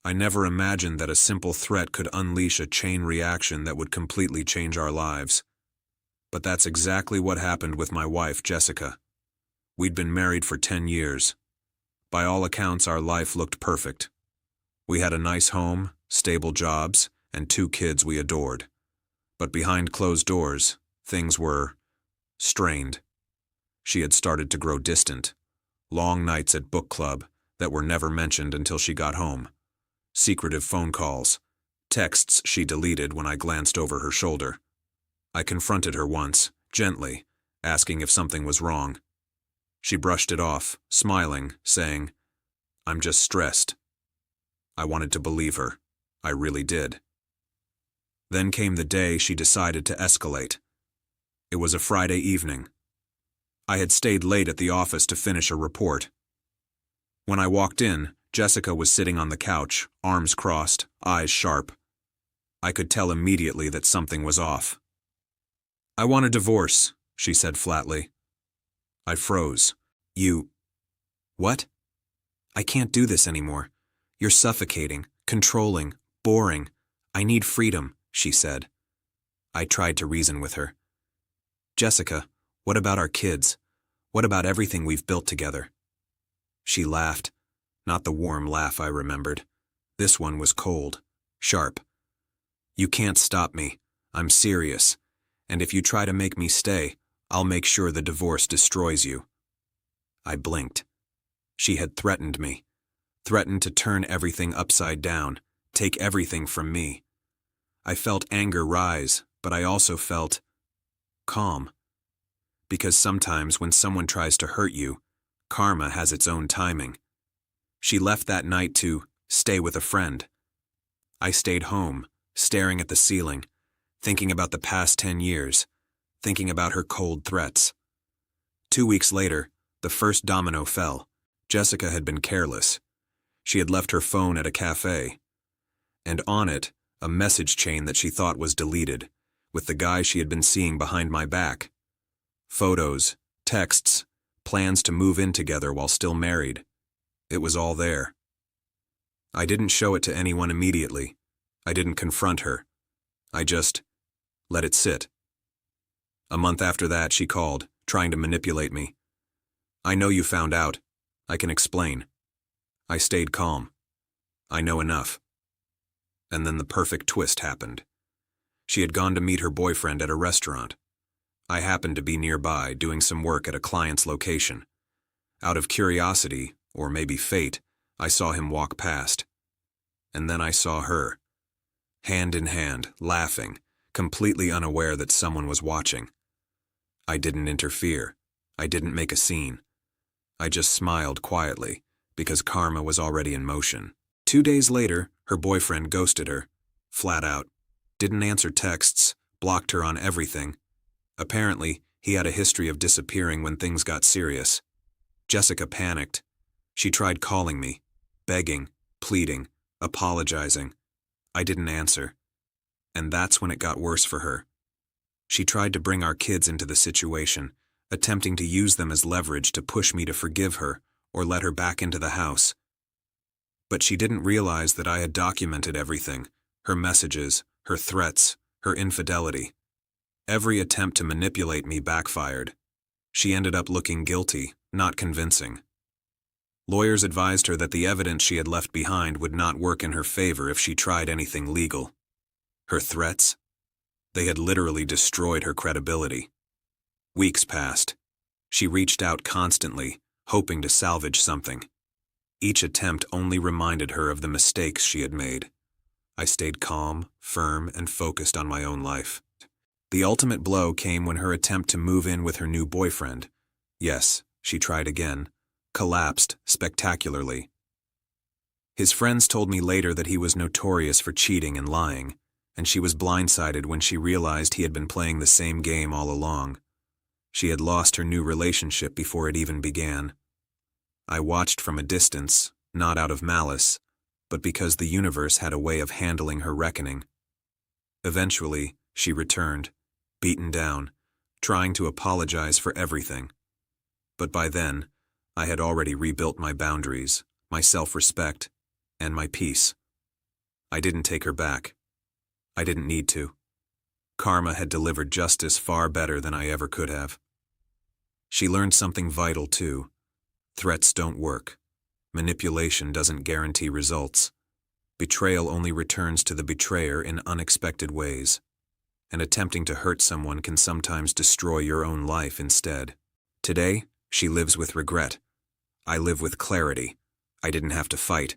I never imagined that a simple threat could unleash a chain reaction that would completely change our lives. But that's exactly what happened with my wife, Jessica. We'd been married for 10 years. By all accounts, our life looked perfect. We had a nice home, stable jobs, and 2 kids we adored. But behind closed doors, things were strained. She had started to grow distant. Long nights at book club that were never mentioned until she got home. Secretive phone calls, texts she deleted when I glanced over her shoulder. I confronted her once, gently, asking if something was wrong. She brushed it off, smiling, saying, "I'm just stressed." I wanted to believe her. I really did. Then came the day she decided to escalate. It was a Friday evening. I had stayed late at the office to finish a report. When I walked in, Jessica was sitting on the couch, arms crossed, eyes sharp. I could tell immediately that something was off. "I want a divorce," she said flatly. I froze. "You... what? I can't do this anymore. You're suffocating, controlling, boring. I need freedom," she said. I tried to reason with her. "Jessica, what about our kids? What about everything we've built together?" She laughed, not the warm laugh I remembered. This one was cold, sharp. "You can't stop me. I'm serious. And if you try to make me stay, I'll make sure the divorce destroys you." I blinked. She had threatened me. Threatened to turn everything upside down, take everything from me. I felt anger rise, but I also felt calm. Because sometimes when someone tries to hurt you, karma has its own timing. She left that night to stay with a friend. I stayed home, staring at the ceiling, thinking about the past 10 years, thinking about her cold threats. 2 weeks later, the first domino fell. Jessica had been careless. She had left her phone at a cafe. And on it, a message chain that she thought was deleted, with the guy she had been seeing behind my back. Photos, texts, plans to move in together while still married. It was all there. I didn't show it to anyone immediately. I didn't confront her. I just let it sit. A month after that, she called, trying to manipulate me. "I know you found out. I can explain." I stayed calm. I know enough. And then the perfect twist happened. She had gone to meet her boyfriend at a restaurant. I happened to be nearby, doing some work at a client's location. Out of curiosity, or maybe fate, I saw him walk past. And then I saw her. Hand in hand, laughing, completely unaware that someone was watching. I didn't interfere. I didn't make a scene. I just smiled quietly, because karma was already in motion. 2 days later, her boyfriend ghosted her, flat out. Didn't answer texts, blocked her on everything. Apparently, he had a history of disappearing when things got serious. Jessica panicked. She tried calling me, begging, pleading, apologizing. I didn't answer. And that's when it got worse for her. She tried to bring our kids into the situation, attempting to use them as leverage to push me to forgive her or let her back into the house. But she didn't realize that I had documented everything, her messages, her threats, her infidelity. Every attempt to manipulate me backfired. She ended up looking guilty, not convincing. Lawyers advised her that the evidence she had left behind would not work in her favor if she tried anything legal. Her threats? They had literally destroyed her credibility. Weeks passed. She reached out constantly, hoping to salvage something. Each attempt only reminded her of the mistakes she had made. I stayed calm, firm, and focused on my own life. The ultimate blow came when her attempt to move in with her new boyfriend, yes, she tried again, collapsed spectacularly. His friends told me later that he was notorious for cheating and lying, and she was blindsided when she realized he had been playing the same game all along. She had lost her new relationship before it even began. I watched from a distance, not out of malice, but because the universe had a way of handling her reckoning. Eventually, she returned, beaten down, trying to apologize for everything. But by then, I had already rebuilt my boundaries, my self-respect, and my peace. I didn't take her back. I didn't need to. Karma had delivered justice far better than I ever could have. She learned something vital, too. Threats don't work. Manipulation doesn't guarantee results. Betrayal only returns to the betrayer in unexpected ways. And attempting to hurt someone can sometimes destroy your own life instead. Today, she lives with regret. I live with clarity. I didn't have to fight.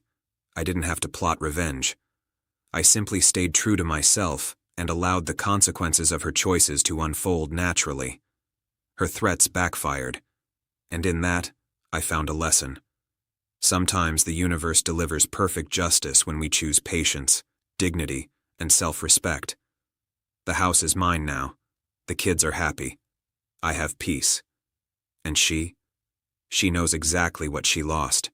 I didn't have to plot revenge. I simply stayed true to myself and allowed the consequences of her choices to unfold naturally. Her threats backfired, and in that, I found a lesson. Sometimes the universe delivers perfect justice when we choose patience, dignity, and self-respect. The house is mine now. The kids are happy. I have peace. And she knows exactly what she lost.